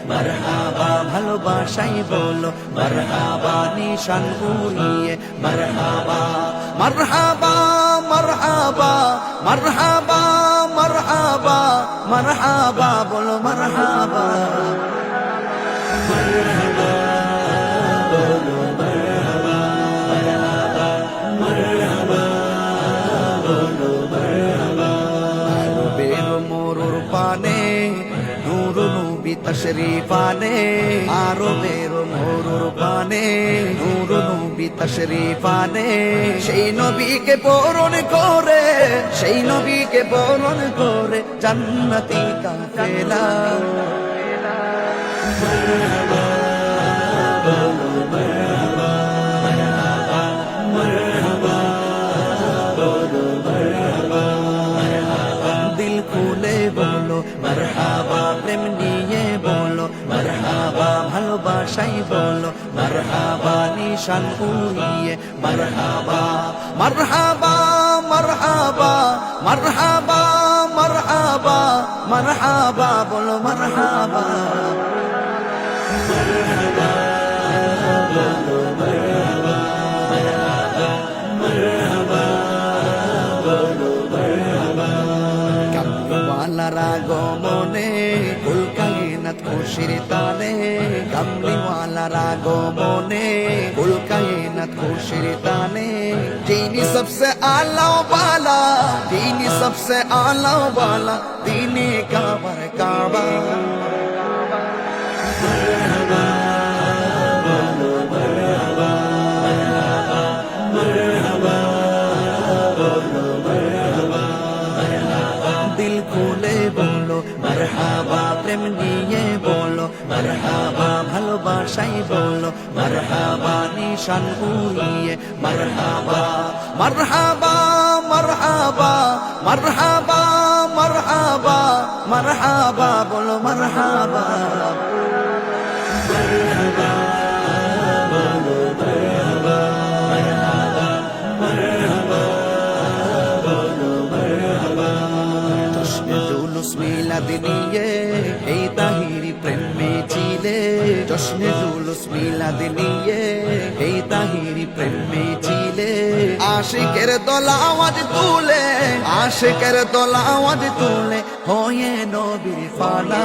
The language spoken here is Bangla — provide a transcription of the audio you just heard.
মারহাবা ভালোবাসাই বলো মারহাবা নিশান উড়িয়ে মারহাবা মারহাবা মারহাবা মারহাবা মারহাবা মারহাবা বলো মারহাবা মারহাবা বলো মারহাবা মারহাবা মারহাবা বলো মারহাবা আরবের মোরুর পানে নূর নবী তশরীফ আনে আরবের মোরুর পানে নূর নবী তশরীফ আনে সেই নবীকে বরণ করে সেই নবীকে বরণ করে জান্নাতি কাফেলা মারহাবা বলো মারহাবা মারহাবা মারহাবা বলো মারহাবা মারহাবা দিল খুলে বলো মারহাবা প্রেম নিয়ে বলো মারহাবা ভালোবাসাই বলো মারহাবা নিশান উড়িয়ে মারহাবা মারহাবা মারহাবা মারহাবা মারহাবা মারহাবা বলো মারহাবা মারহাবা বলো মারহাবা মারহাবা মারহাবা বলো মারহাবা কামলিওয়ালার আগমনে কুল কায়নাত খুশির তানে কামলিওয়ালার আগমনে কুল কায়নাত খুশির তানে যিনি सबसे आला वाला যিনি सबसे आला वाला दीने काबर काबा মারহাবা বলো মারহাবা মারহাবা মারহাবা বলো মারহাবা মারহাবা দিল খুলে বলো মারহাবা প্রেম নিয়ে বলো মারহাবা ভালোবাসাই বলো মারহাবা নিশান উড়িয়ে মারহাবা মারহাবা মারহাবা মারহাবা মারহাবা মারহাবা বলো মারহাবা মারহাবা বলো মারহাবা মারহাবা মারহাবা বলো মারহাবা জশ্নে জুলুস মিলাদ নিয়ে এই তাহিরি প্রেম মেছিলে জশ্নে জুলুস মিলাদ নিয়ে এই তাহিরি প্রেম মেছিলে আশিকের দল আওয়াজ তুলে আশিকের দল আওয়াজ তুলে হয়ে নবীর ফালা